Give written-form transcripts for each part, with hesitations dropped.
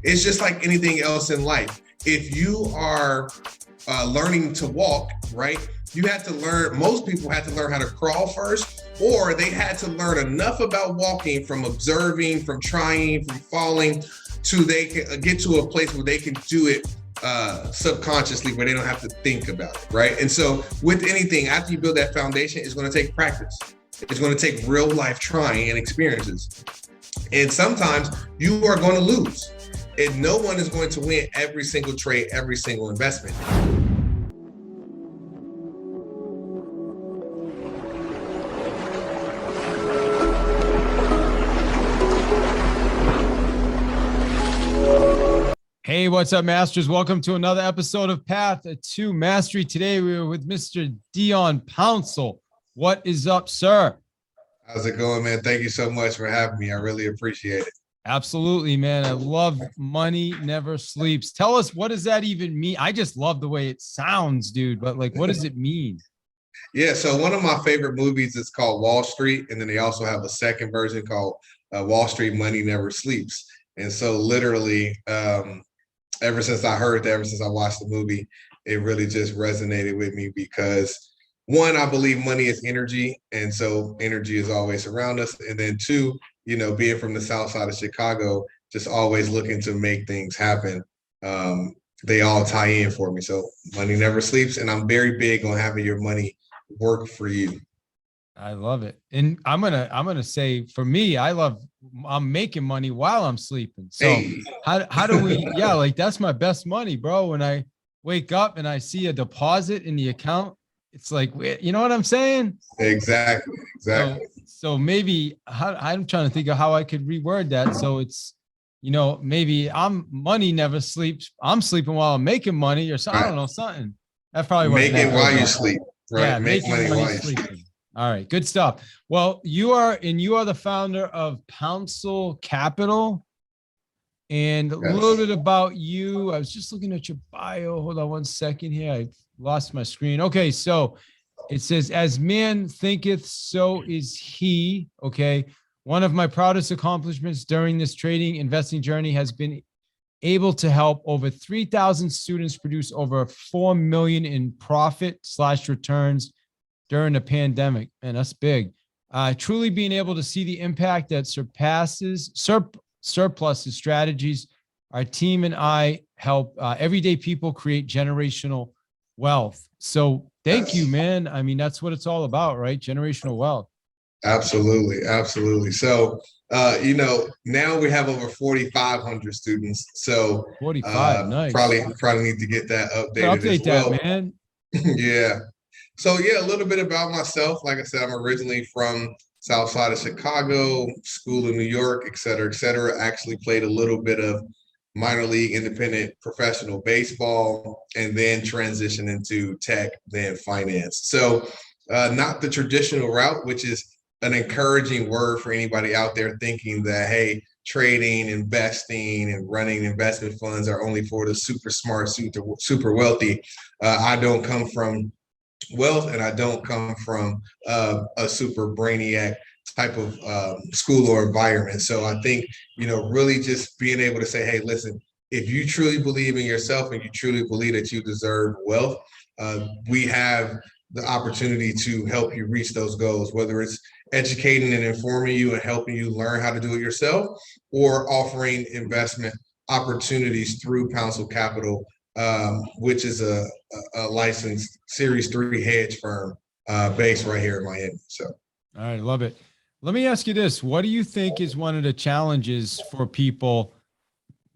It's just like anything else in life. If you are learning to walk, right? You had to learn, most people had to learn how to crawl first, or they had to learn enough about walking from observing, from trying, from falling, to they can get to a place where they can do it subconsciously, where they don't have to think about it, right? And so with anything, after you build that foundation, it's going to take practice. It's going to take real life trying and experiences. And sometimes you are going to lose. And no one is going to win every single trade, every single investment. Hey, what's up, Masters? Welcome to another episode of Path to Mastery. Today, we are with Mr. Dion Pouncil. What is up, sir? How's it going, man? Thank you so much for having me. I really appreciate it. Absolutely, man. I love Money Never Sleeps. Tell us, what does that even mean? I just love the way it sounds, dude. But like, what does it mean? Yeah, so one of my favorite movies is called Wall Street. And then they also have a second version called Wall Street Money Never Sleeps. And so literally, ever since I heard that, ever since I watched the movie, it really just resonated with me because one, I believe money is energy. And so energy is always around us. And then two, you know, being from the South side of Chicago, just always looking to make things happen. They all tie in for me. So money never sleeps. And I'm very big on having your money work for you. I love it. And I'm gonna say, for me, I'm making money while I'm sleeping. So hey. How do we, yeah, like that's my best money, bro. When I wake up and I see a deposit in the account, it's like, you know what I'm saying? Exactly. So maybe I'm trying to think of how I could reword that. So it's, you know, maybe money never sleeps. I'm sleeping while I'm making money or something. Right. I don't know, something. That's probably what make it while you sleep. Right. Yeah, make money while you sleep. All right, good stuff. Well, you are the founder of Pouncil Capital. And a little bit about you. I was just looking at your bio. Hold on one second here. I lost my screen. Okay, so it says, as man thinketh, so is he. Okay. One of my proudest accomplishments during this trading investing journey has been able to help over 3,000 students produce over 4 million in profit/returns during the pandemic. Man, that's big. Truly being able to see the impact that surpluses strategies. Our team and I help everyday people create generational wealth. So thank you, man. I mean, that's what it's all about, right? Generational wealth. Absolutely. So, you know, now we have over 4,500 students. So 45, nice. Probably need to get that updated as well. That, man. Yeah. So yeah, a little bit about myself. Like I said, I'm originally from South side of Chicago, school in New York, et cetera, et cetera. Actually played a little bit of minor league independent professional baseball and then transitioned into tech, then finance. So not the traditional route, which is an encouraging word for anybody out there thinking that, hey, trading, investing, and running investment funds are only for the super smart, super wealthy. I don't come from wealth, and I don't come from a super brainiac type of school or environment. So I think, you know, really just being able to say, hey, listen, if you truly believe in yourself and you truly believe that you deserve wealth, we have the opportunity to help you reach those goals, whether it's educating and informing you and helping you learn how to do it yourself, or offering investment opportunities through Pouncil Capital, which is a licensed Series 3 hedge firm based right here in Miami. So, all right, love it. Let me ask you this. What do you think is one of the challenges for people?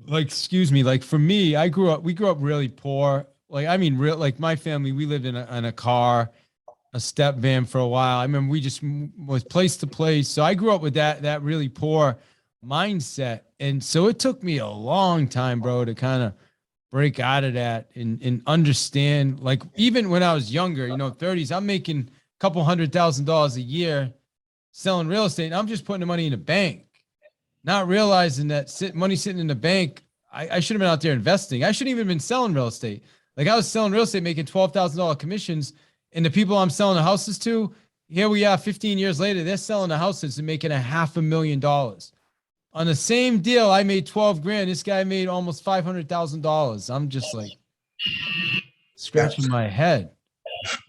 Like, like for me, we grew up really poor. Like, I mean, like my family, we lived in a car, a step van for a while. I remember we just was place to place. So I grew up with that really poor mindset. And so it took me a long time, bro, to kind of break out of that and understand, like, even when I was younger, you know, 30s, I'm making a couple $100,000 a year selling real estate. And I'm just putting the money in the bank, not realizing that money sitting in the bank, I should have been out there investing. I shouldn't even been selling real estate. Like, I was selling real estate, making $12,000 commissions, and the people I'm selling the houses to, here we are 15 years later, they're selling the houses and making $500,000. on the same deal, I made 12 grand. This guy made almost $500,000. I'm just like scratching my head.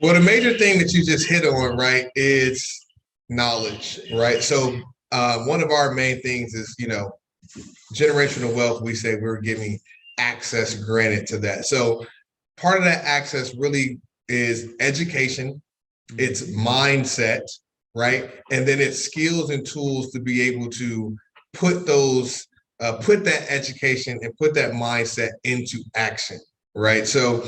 Well, the major thing that you just hit on, right, is knowledge, right? So one of our main things is, generational wealth. We say we're giving access granted to that. So part of that access really is education, it's mindset, right? And then it's skills and tools to be able to put those, put that education and put that mindset into action, right? So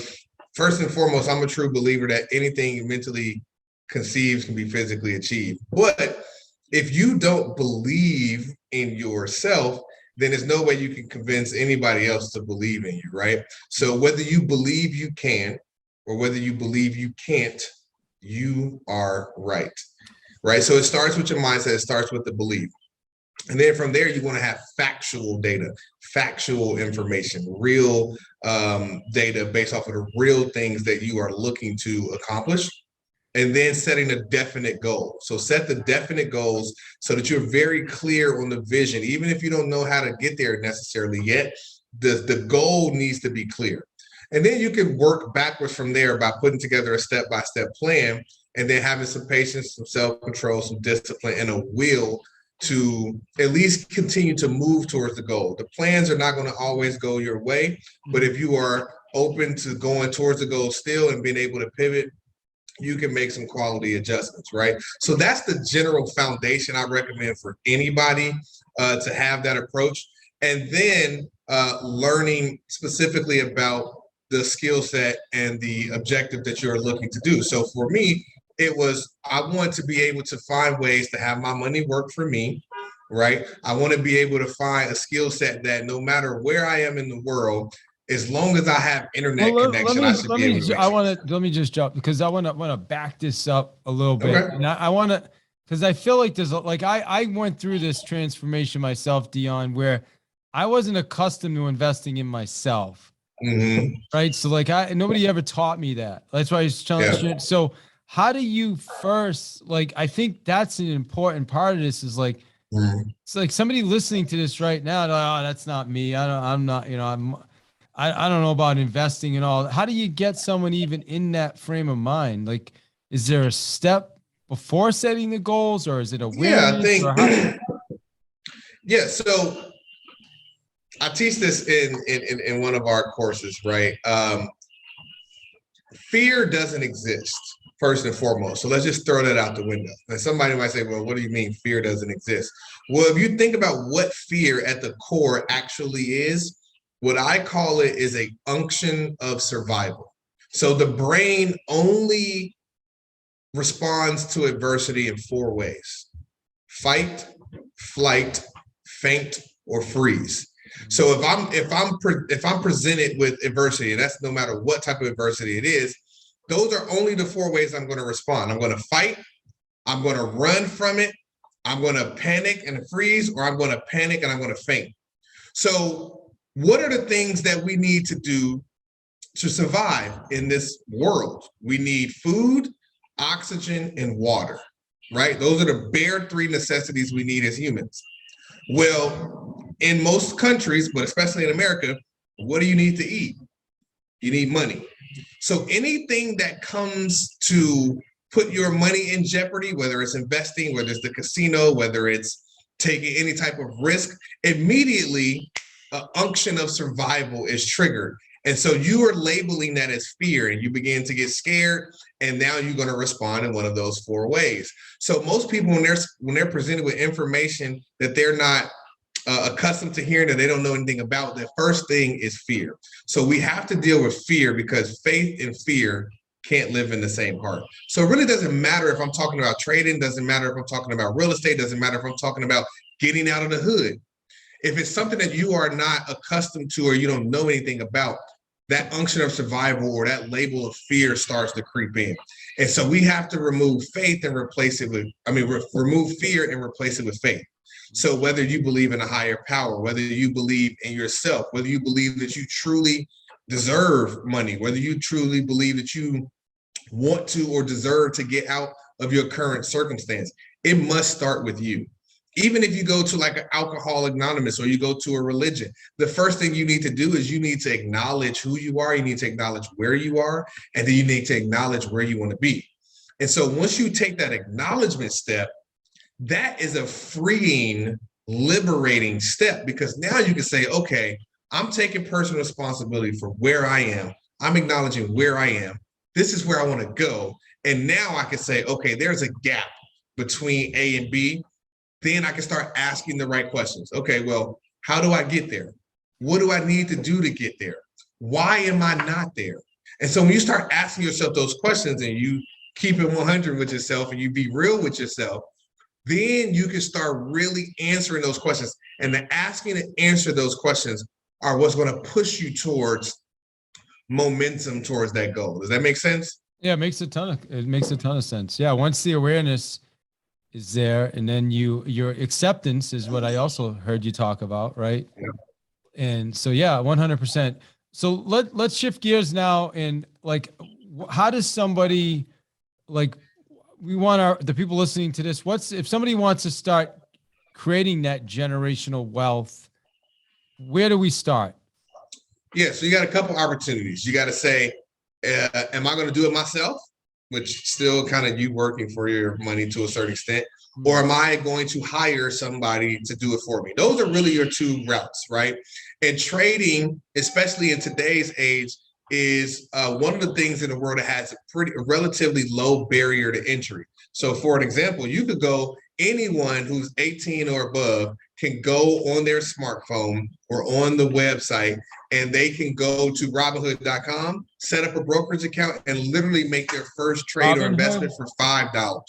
first and foremost, I'm a true believer that anything mentally conceived can be physically achieved. But if you don't believe in yourself, then there's no way you can convince anybody else to believe in you, right? So whether you believe you can or whether you believe you can't, you are right, right? So it starts with your mindset, it starts with the belief. And then from there, you want to have factual data, factual information, real data based off of the real things that you are looking to accomplish. And then setting a definite goal. So set the definite goals so that you're very clear on the vision. Even if you don't know how to get there necessarily yet, the goal needs to be clear. And then you can work backwards from there by putting together a step-by-step plan and then having some patience, some self-control, some discipline, and a will to at least continue to move towards the goal. The plans are not going to always go your way, but if you are open to going towards the goal still and being able to pivot, you can make some quality adjustments, right? So that's the general foundation I recommend for anybody to have that approach. And then learning specifically about the skill set and the objective that you're looking to do. So for me, it was, I want to be able to find ways to have my money work for me, right? I want to be able to find a skill set that no matter where I am in the world, as long as I have internet connection, I should be able to. Let me just jump because I want to back this up a little bit, Okay. and I want to, because I feel like there's like I went through this transformation myself, Dion, where I wasn't accustomed to investing in myself, right? So like nobody ever taught me that. That's why I was telling you. So how do you first, like, I think that's an important part of this is like, it's like somebody listening to this right now, oh, that's not me. I'm not, I don't know about investing and all. How do you get someone even in that frame of mind? Like, is there a step before setting the goals, or is it a I think. Yeah, so I teach this in one of our courses, right? Fear doesn't exist first and foremost. So let's just throw that out the window. And somebody might say, well, what do you mean fear doesn't exist? Well, if you think about what fear at the core actually is, what I call it is a unction of survival. So the brain only responds to adversity in 4 ways: fight, flight, faint, or freeze. So if I'm presented with adversity, and that's no matter what type of adversity it is, those are only the 4 ways I'm going to respond. I'm going to fight, I'm going to run from it, I'm going to panic and freeze, or I'm going to panic and I'm going to faint. So what are the things that we need to do to survive in this world? We need food, oxygen, and water, right? Those are the bare 3 necessities we need as humans. Well, in most countries, but especially in America, what do you need to eat? You need money. So anything that comes to put your money in jeopardy, whether it's investing, whether it's the casino, whether it's taking any type of risk, immediately an unction of survival is triggered. And so you are labeling that as fear, and you begin to get scared, and now you're going to respond in one of those 4 ways. So most people, when they're presented with information that they're not accustomed to hearing, that they don't know anything about, the first thing is fear. So we have to deal with fear, because faith and fear can't live in the same heart. So it really doesn't matter if I'm talking about trading, doesn't matter if I'm talking about real estate, doesn't matter if I'm talking about getting out of the hood. If it's something that you are not accustomed to or you don't know anything about, that unction of survival or that label of fear starts to creep in. And so we have to remove faith and replace it with, remove fear and replace it with faith. So whether you believe in a higher power, whether you believe in yourself, whether you believe that you truly deserve money, whether you truly believe that you want to or deserve to get out of your current circumstance, it must start with you. Even if you go to like an Alcoholics Anonymous or you go to a religion, the first thing you need to do is you need to acknowledge who you are. You need to acknowledge where you are, and then you need to acknowledge where you want to be. And so once you take that acknowledgement step, that is a freeing, liberating step, because now you can say, okay, I'm taking personal responsibility for where I am. I'm acknowledging where I am. This is where I want to go. And now I can say, okay, there's a gap between A and B. Then I can start asking the right questions. Okay, well, how do I get there? What do I need to do to get there? Why am I not there? And so when you start asking yourself those questions and you keep it 100 with yourself and you be real with yourself, then you can start really answering those questions. And the asking and answer those questions are what's going to push you towards momentum towards that goal. Does that make sense? Yeah, it makes a ton of sense. Yeah, once the awareness is there, and then your acceptance is what I also heard you talk about, right? Yeah. And so, yeah, 100%. So let's shift gears now. And like, how does somebody, like, we want the people listening to this, if somebody wants to start creating that generational wealth, where do we start? Yeah, so you got a couple opportunities. You got to say, am I going to do it myself? Which still kind of you working for your money to a certain extent, or am I going to hire somebody to do it for me? Those are really your two routes, right? And trading, especially in today's age, is one of the things in the world that has a relatively low barrier to entry. So for an example, you could go, anyone who's 18 or above can go on their smartphone or on the website, and they can go to Robinhood.com, set up a brokerage account, and literally make their first trade or investment for $5.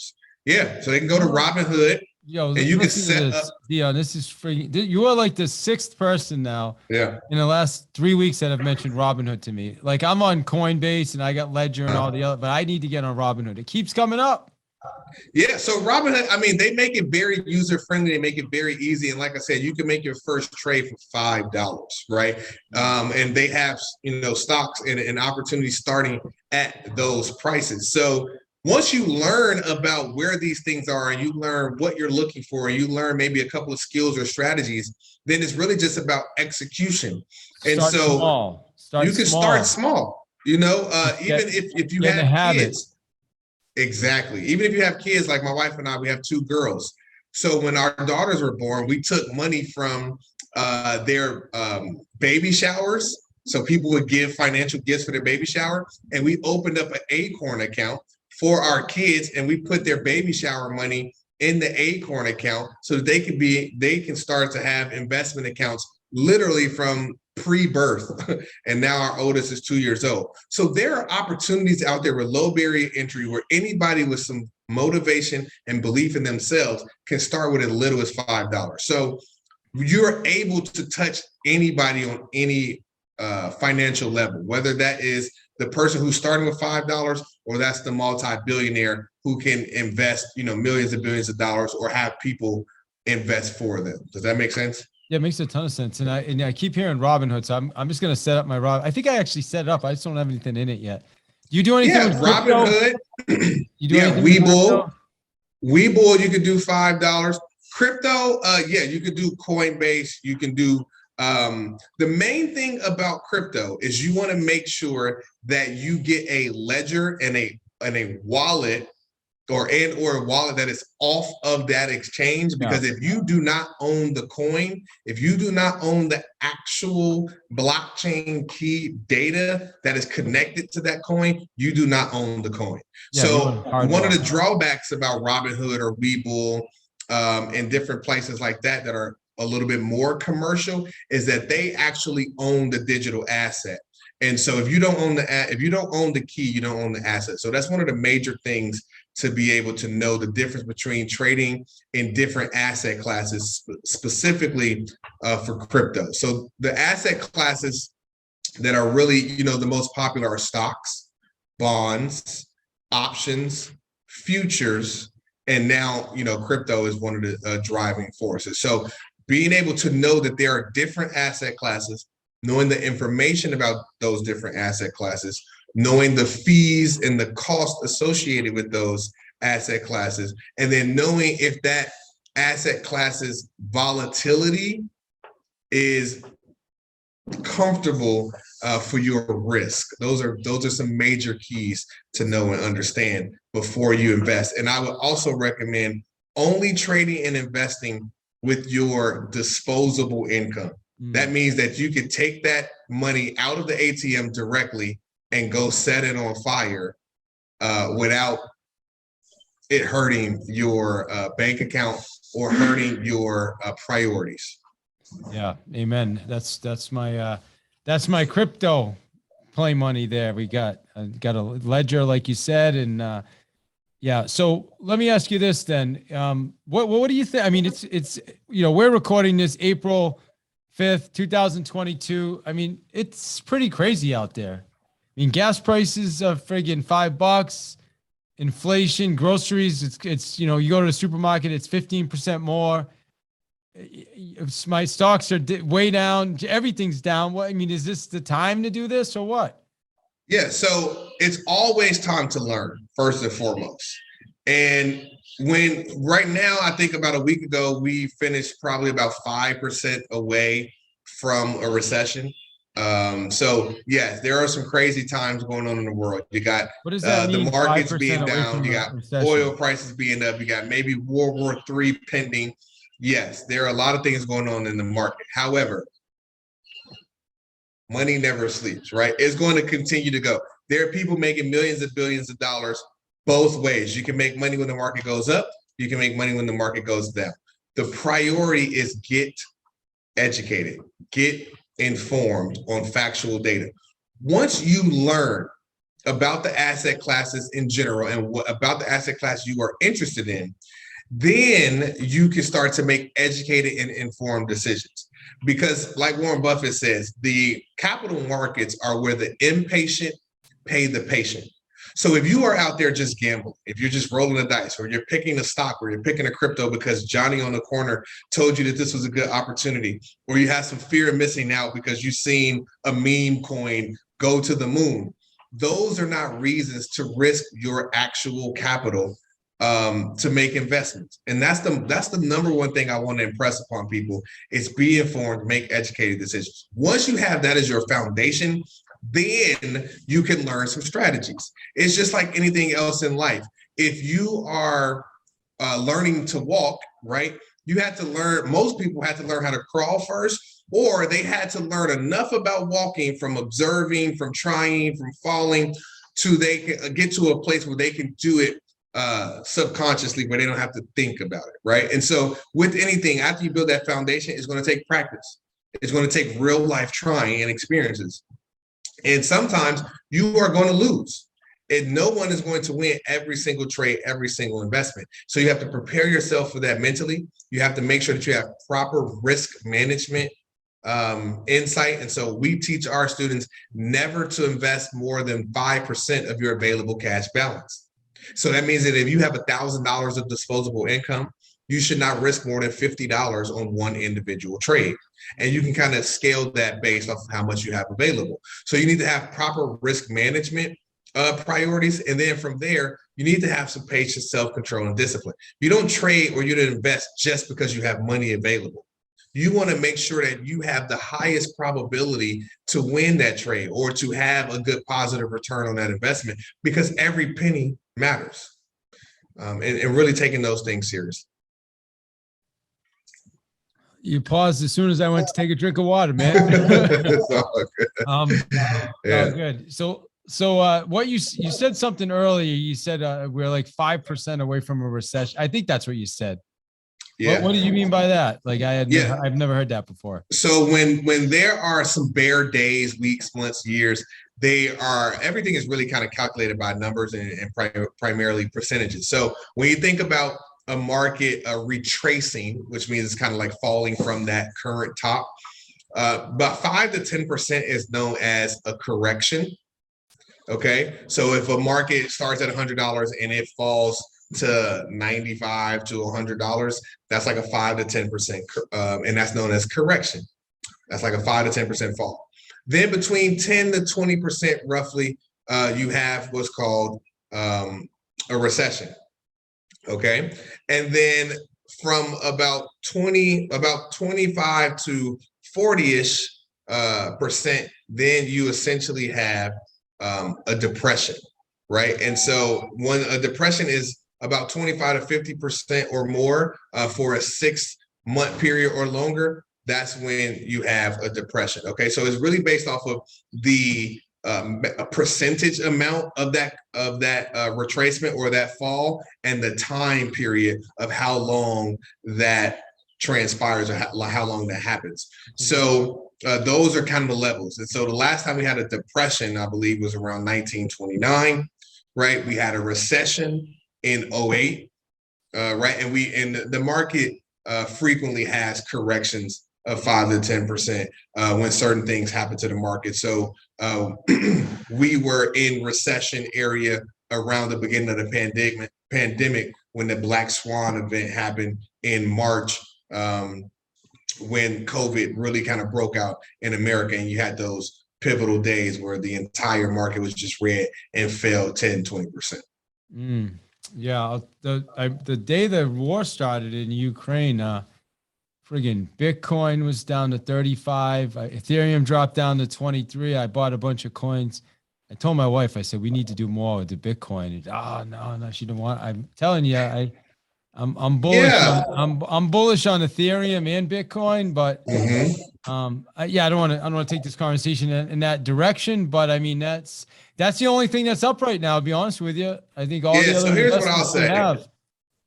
Yeah, so they can go to Robinhood. Yo, and you can set up. Dion, this is free. You are like the sixth person now. Yeah. In the last 3 weeks that have mentioned Robinhood to me. Like, I'm on Coinbase and I got Ledger and all the other, but I need to get on Robinhood. It keeps coming up. Yeah, so Robinhood, I mean, they make it very user-friendly. They make it very easy. And like I said, you can make your first trade for $5, right? And they have, stocks and opportunities starting at those prices. So once you learn about where these things are and you learn what you're looking for and you learn maybe a couple of skills or strategies, then it's really just about execution. And so you can start small, even if you have kids. Exactly. Even if you have kids, like my wife and I, we have 2 girls. So when our daughters were born, we took money from their baby showers. So people would give financial gifts for their baby shower. And we opened up an Acorn account for our kids, and we put their baby shower money in the Acorn account so that they can start to have investment accounts literally from pre-birth. And now our oldest is 2 years old. So there are opportunities out there with low barrier entry where anybody with some motivation and belief in themselves can start with as little as $5. So you're able to touch anybody on any financial level, whether that is the person who's starting with $5 or that's the multi-billionaire who can invest, millions and billions of dollars or have people invest for them. Does that make sense? Yeah, it makes a ton of sense. And I keep hearing Robinhood, so I'm just going to set up my I think I actually set it up. I just don't have anything in it yet. Do you do anything with Robinhood? You do anything Webull. Webull, you could do $5. Crypto, you could do Coinbase. You can do the main thing about crypto is you want to make sure that you get a ledger and a wallet or a wallet that is off of that exchange, because if you do not own the coin, if you do not own the actual blockchain key data that is connected to that coin, you do not own the coin. So one of the drawbacks about Robinhood or Webull and different places like that are a little bit more commercial is that they actually own the digital asset. And so if you don't own the key, you don't own the asset. So that's one of the major things to be able to know the difference between trading in different asset classes, specifically for crypto. So the asset classes that are really, the most popular are stocks, bonds, options, futures, and now, crypto is one of the driving forces. So being able to know that there are different asset classes, knowing the information about those different asset classes, knowing the fees and the cost associated with those asset classes, and then knowing if that asset classes volatility is comfortable for your risk. Those are some major keys to know and understand before you invest. And I would also recommend only trading and investing with your disposable income. That means that you can take that money out of the ATM directly and go set it on fire without it hurting your bank account or hurting your priorities. Yeah, amen. That's my crypto play money there. We got a ledger, like you said, and yeah. So let me ask you this then. What do you think? I mean, it's we're recording this April 5th, 2022. I mean, it's pretty crazy out there. I mean, gas prices are friggin' $5. Inflation, groceries, it's you go to the supermarket, it's 15% more. My stocks are way down. Everything's down. What, I mean, is this the time to do this or what? Yeah, so it's always time to learn, first and foremost. And right now, I think about a week ago, we finished probably about 5% away from a recession. So yes, there are some crazy times going on in the world. You got what does that mean, the markets being down, you got recession? Oil prices being up, you got maybe World War III pending. Yes, there are a lot of things going on in the market. However, money never sleeps, right? It's going to continue to go. There are people making millions and billions of dollars both ways. You can make money when the market goes up. You can make money when the market goes down. The priority is get educated, get informed on factual data. Once you learn about the asset classes in general and about the asset class you are interested in, then you can start to make educated and informed decisions. Because like Warren Buffett says, the capital markets are where the impatient pay the patient. So if you are out there just gambling, if you're just rolling the dice, or you're picking a stock, or you're picking a crypto because Johnny on the corner told you that this was a good opportunity, or you have some fear of missing out because you've seen a meme coin go to the moon, those are not reasons to risk your actual capital to make investments. And that's the number one thing I want to impress upon people is be informed, make educated decisions. Once you have that as your foundation, then you can learn some strategies. It's just like anything else in life. If you are learning to walk, right, you had to learn, most people had to learn how to crawl first, or they had to learn enough about walking from observing, from trying, from falling, to they can get to a place where they can do it subconsciously, where they don't have to think about it, right? And so with anything, after you build that foundation, it's going to take practice. It's going to take real life trying and experiences. And sometimes you are going to lose. And no one is going to win every single trade, every single investment. So you have to prepare yourself for that mentally. You have to make sure that you have proper risk management insight. And so we teach our students never to invest more than 5% of your available cash balance. So that means that if you have $1,000 of disposable income, you should not risk more than $50 on one individual trade. And you can kind of scale that based off of how much you have available. So you need to have proper risk management priorities. And then from there, you need to have some patience, self-control, and discipline. You don't trade or you don't invest just because you have money available. You want to make sure that you have the highest probability to win that trade or to have a good positive return on that investment, because every penny matters. And really taking those things serious. You paused as soon as I went to take a drink of water, man. It's all good. Yeah. Good. So what you said something earlier. You said we're like 5% away from a recession. I think that's what you said. Yeah. What did you mean by that? Like I've never heard that before. So when there are some bear days, weeks, months, years, everything is really kind of calculated by numbers and primarily percentages. So when you think about a market retracing, which means it's kind of like falling from that current top, about 5 to 10% is known as a correction. Okay, so if a market starts at $100 and it falls to $95 to $100, that's like a 5 to 10%, and that's known as correction. That's like a 5 to 10% fall. Then between 10 to 20% roughly, you have what's called a recession. Okay, and then from about 25 to 40-ish percent, then you essentially have a depression, right? And so when a depression is about 25 to 50% or more for a 6-month period or longer, that's when you have a depression. Okay, so it's really based off of the a percentage amount of that retracement or that fall, and the time period of how long that transpires or how long that happens. So those are kind of the levels. And so the last time we had a depression, I believe, was around 1929, right? We had a recession in 08, right? And the market frequently has corrections of 5 to 10% when certain things happen to the market. So we were in recession area around the beginning of the pandemic when the Black Swan event happened in March, when COVID really kind of broke out in America, and you had those pivotal days where the entire market was just red and fell 10, 20%. Yeah, the day the war started in Ukraine, friggin' Bitcoin was down to 35. Ethereum dropped down to 23. I bought a bunch of coins. I told my wife, I said, we need to do more with the Bitcoin. And, no, she didn't want. I'm telling you, I'm bullish. Yeah. I'm bullish on Ethereum and Bitcoin, but I don't want to take this conversation in that direction. But I mean, that's the only thing that's up right now. To be honest with you, I think all the other. So here's what I'll investments we say. have.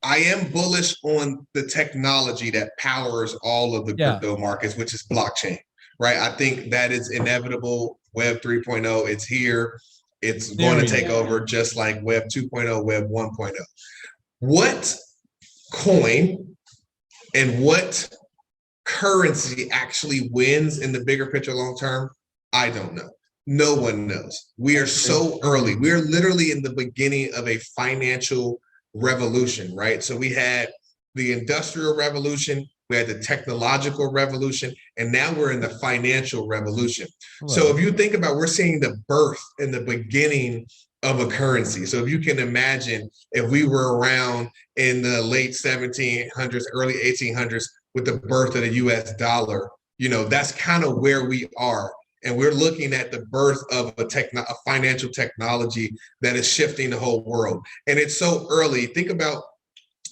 I am bullish on the technology that powers all of the crypto markets, which is blockchain, right? I think that is inevitable. Web 3.0, it's here. It's going to take over, just like Web 2.0, Web 1.0. What coin and what currency actually wins in the bigger picture long term? I don't know. No one knows. We are so early. We're literally in the beginning of a financial revolution, right? So we had the industrial revolution, we had the technological revolution, and now we're in the financial revolution. So if you think about, we're seeing the birth and the beginning of a currency. So if you can imagine, if we were around in the late 1700s, early 1800s with the birth of the US dollar, that's kind of where we are. And we're looking at the birth of a financial technology that is shifting the whole world. And it's so early. Think about,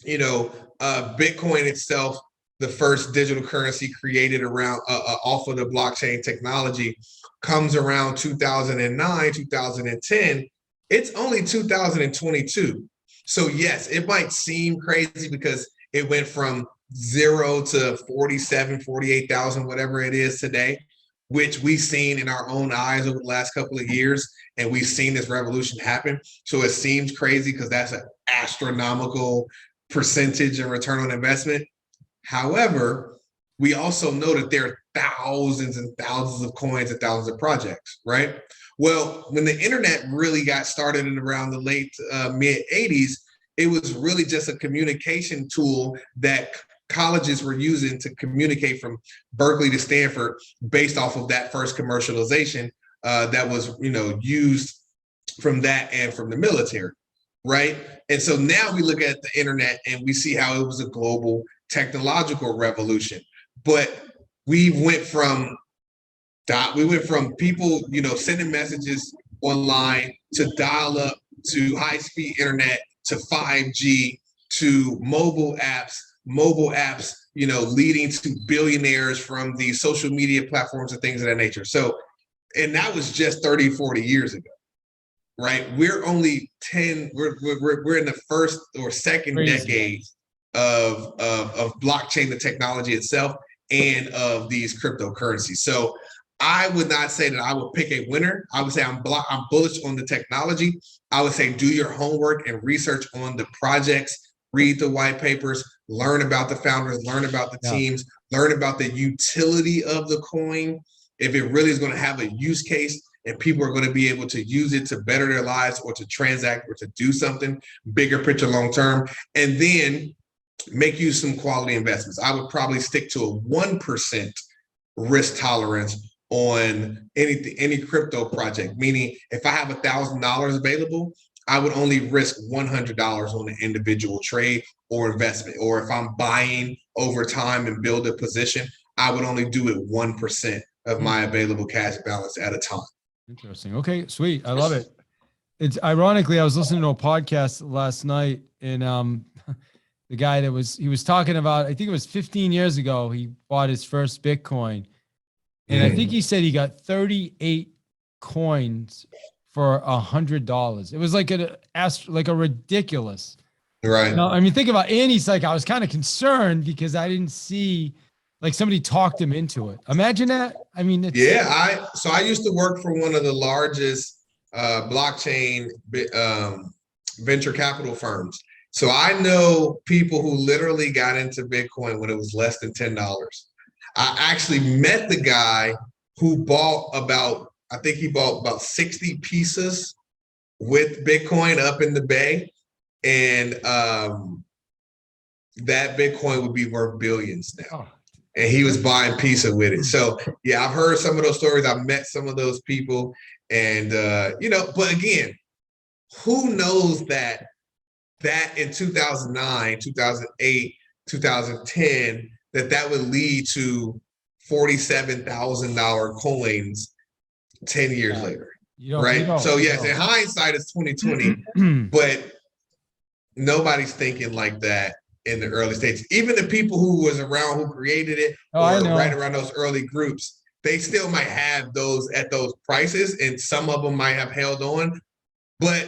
Bitcoin itself, the first digital currency created around off of the blockchain technology, comes around 2009, 2010. It's only 2022. So yes, it might seem crazy because it went from 0 to 47, 48,000, whatever it is today, which we've seen in our own eyes over the last couple of years, and we've seen this revolution happen. So it seems crazy because that's an astronomical percentage in return on investment. However, we also know that there are thousands and thousands of coins and thousands of projects, right? Well, when the internet really got started in around the late mid 80s, it was really just a communication tool that colleges were using to communicate from Berkeley to Stanford based off of that first commercialization that was, used from that and from the military, right? And so now we look at the internet and we see how it was a global technological revolution. But we went from people, sending messages online to dial up to high-speed internet to 5G to mobile apps, leading to billionaires from the social media platforms and things of that nature. So, and that was just 30, 40 years ago, right? We're only we're in the first or second decade of blockchain, the technology itself, and of these cryptocurrencies. So I would not say that I would pick a winner. I would say I'm bullish on the technology. I would say do your homework and research on the projects, read the white papers, learn about the founders, learn about the teams, learn about the utility of the coin. If it really is going to have a use case and people are going to be able to use it to better their lives or to transact or to do something bigger picture long term, and then make use some quality investments. I would probably stick to a 1% risk tolerance on any crypto project, meaning if I have $1,000 available, I would only risk $100 on an individual trade or investment. Or if I'm buying over time and build a position, I would only do it 1% of my available cash balance at a time. Interesting. Okay, sweet. I love it. It's ironically, I was listening to a podcast last night, and the guy he was talking about, I think it was 15 years ago, he bought his first Bitcoin. And I think he said he got 38 coins for $100. It was like a ridiculous. Right. No, I mean, think about, and he's like, I was kind of concerned because I didn't see, like, somebody talked him into it. Imagine that. I mean, I used to work for one of the largest blockchain venture capital firms. So I know people who literally got into Bitcoin when it was less than $10. I actually met the guy who bought I think he bought about 60 pieces with Bitcoin up in the Bay. And that Bitcoin would be worth billions now. Oh. And he was buying pizza with it. So yeah, I've heard some of those stories. I've met some of those people. And but again, who knows that in 2009, 2008, 2010, that would lead to $47,000 coins 10 years later. Right. So yes, in hindsight, it's 2020, but nobody's thinking like that in the early stages. Even the people who was around, who created it, or right around those early groups, they still might have those at those prices, and some of them might have held on. But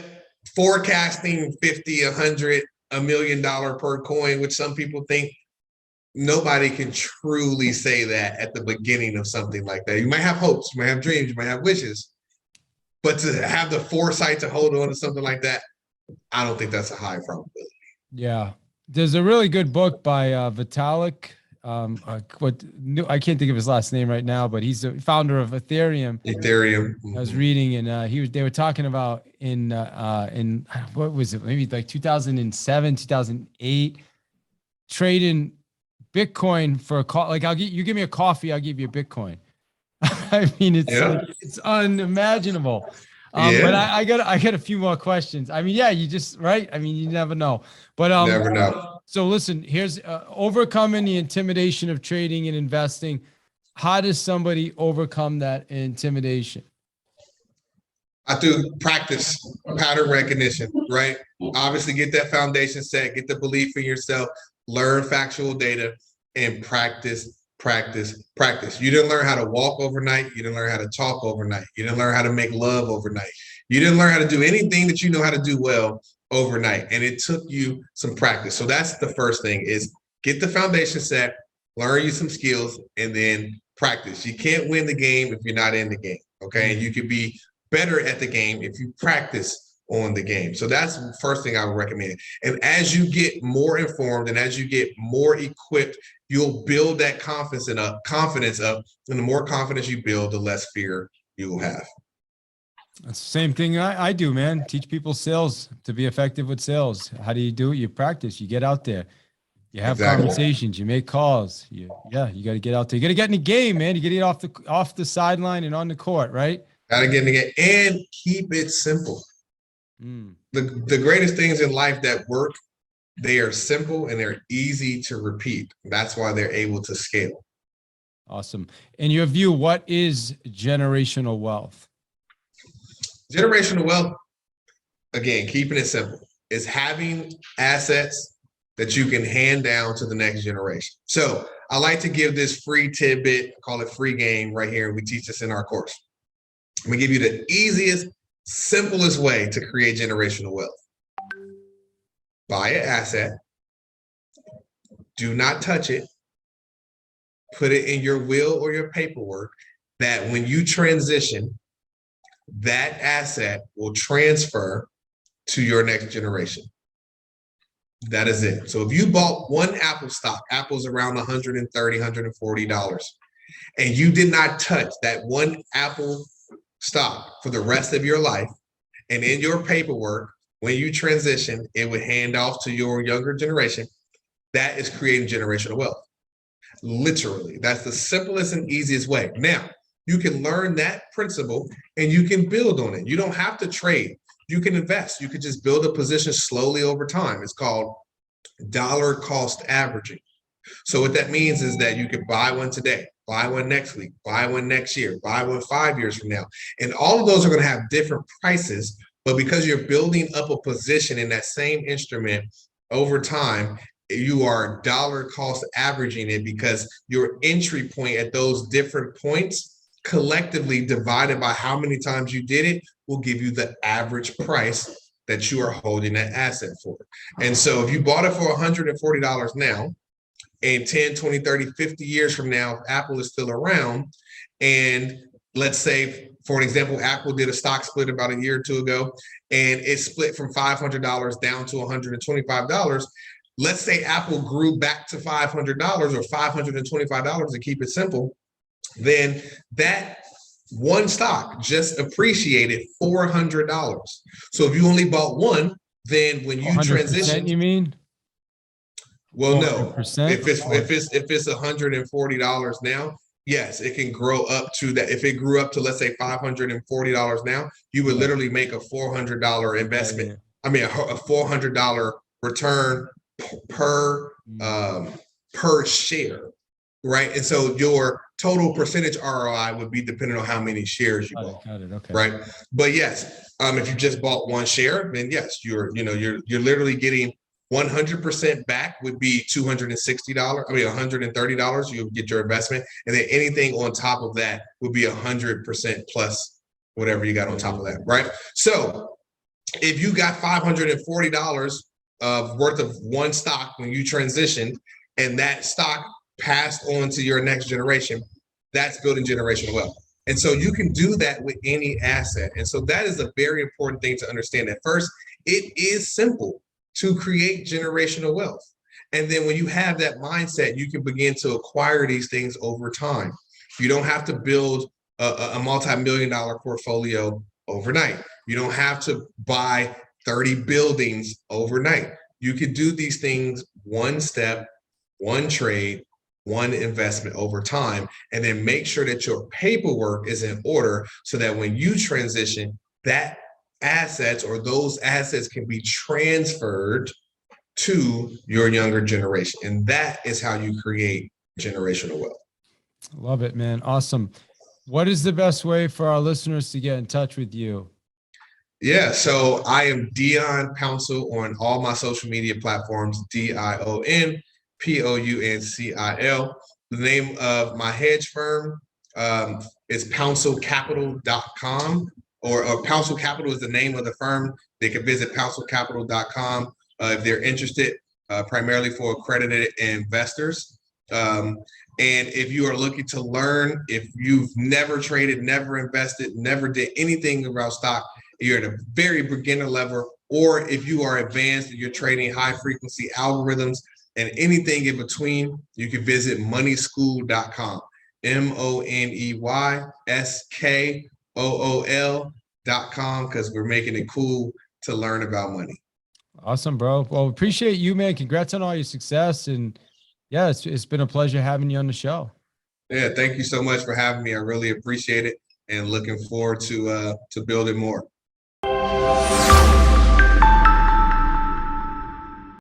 forecasting 50, 100, $1 million per coin, which some people think, nobody can truly say that at the beginning of something like that. You might have hopes, you might have dreams, you might have wishes, but to have the foresight to hold on to something like that, I don't think that's a high probability. Yeah. There's a really good book by Vitalik. I can't think of his last name right now, but he's the founder of Ethereum. I was reading, and they were talking about in what was it? Maybe like 2007, 2008, trading Bitcoin for like you give me a coffee, I'll give you a Bitcoin. I mean, it's unimaginable. But I got a few more questions. I mean, you just, right? I mean, you never know. But never know. So listen, here's overcoming the intimidation of trading and investing. How does somebody overcome that intimidation? I do practice, pattern recognition, right? Obviously, get that foundation set, get the belief in yourself, learn factual data, and practice. You didn't learn how to walk overnight. You didn't learn how to talk overnight. You didn't learn how to make love overnight. You didn't learn how to do anything that you know how to do well overnight. And it took you some practice. So that's the first thing, is get the foundation set, learn you some skills, and then practice. You can't win the game if you're not in the game. Okay. And you can be better at the game if you practice on the game. So that's the first thing I would recommend. And as you get more informed and as you get more equipped, you'll build that confidence up. And the more confidence you build, the less fear you will have. That's the same thing I do, man. Teach people sales to be effective with sales. How do you do it? You practice, you get out there, you have conversations, you make calls. You got to get out there. You got to get in the game, man. You got to get off the sideline and on the court, right? Got to get in the game and keep it simple. The greatest things in life that work, they are simple and they're easy to repeat. That's why they're able to scale. Awesome. In your view, what is generational wealth? Generational wealth, again, keeping it simple, is having assets that you can hand down to the next generation. So I like to give this free tidbit, call it free game right here. We teach this in our course. I'm gonna give you the easiest, simplest way to create generational wealth. Buy an asset, do not touch it, put it in your will or your paperwork that when you transition, that asset will transfer to your next generation. That is it. So if you bought one Apple stock, Apple's around $130, $140, and you did not touch that one Apple stock for the rest of your life, and in your paperwork, when you transition, it would hand off to your younger generation, that is creating generational wealth. Literally, that's the simplest and easiest way. Now, you can learn that principle and you can build on it. You don't have to trade. you can invest. You could just build a position slowly over time. It's called dollar cost averaging. So what that means is that you could buy one today, buy one next week, buy one next year, buy one 5 years from now. And all of those are going to have different prices, but because you're building up a position in that same instrument over time, you are dollar cost averaging it because your entry point at those different points collectively divided by how many times you did it will give you the average price that you are holding that asset for. And so if you bought it for $140 now, and 10, 20, 30, 50 years from now, if Apple is still around, and let's say, for an example, Apple did a stock split about a year or two ago, and it split from $500 down to $125. Let's say Apple grew back to $500 or $525 to keep it simple, then that one stock just appreciated $400. So if you only bought one, then when you transition, you mean? Well, no. If it's $140 now, yes, it can grow up to that. If it grew up to, let's say, $540 now, you would literally make a $400 investment. I mean, a $400 return per share, right? And so your total percentage ROI would be dependent on how many shares you bought. Got it. Okay. Right. But yes, if you just bought one share, then yes, you're literally getting 100% back would be $260. I mean, $130. You'll get your investment, and then anything on top of that would be 100% plus whatever you got on top of that, right? So if you got $540 of worth of one stock when you transitioned, and that stock passed on to your next generation, that's building generational wealth. And so you can do that with any asset. And so that is a very important thing to understand. At first, it is simple to create generational wealth. And then when you have that mindset, you can begin to acquire these things over time. You don't have to build a multi-million-dollar portfolio overnight. You don't have to buy 30 buildings overnight. You can do these things one step, one trade, one investment over time, and then make sure that your paperwork is in order so that when you transition, that assets or those assets can be transferred to your younger generation. And that is how you create generational wealth. Love it, man. Awesome. What is the best way for our listeners to get in touch with you? Yeah, so I am Dion Pouncil on all my social media platforms, DionPouncil. The name of my hedge firm is pouncilcapital.com. Or Pouncil Capital is the name of the firm. They can visit pouncilcapital.com if they're interested, primarily for accredited investors. And if you are looking to learn, if you've never traded, never invested, never did anything about stock, you're at a very beginner level, or if you are advanced and you're trading high frequency algorithms and anything in between, you can visit moneyschool.com. MONEYSKOOL.com, because we're making it cool to learn about money. Awesome, bro. Well, appreciate you, man. Congrats on all your success. And yeah, it's been a pleasure having you on the show. Yeah, thank you so much for having me. I really appreciate it and looking forward to building more.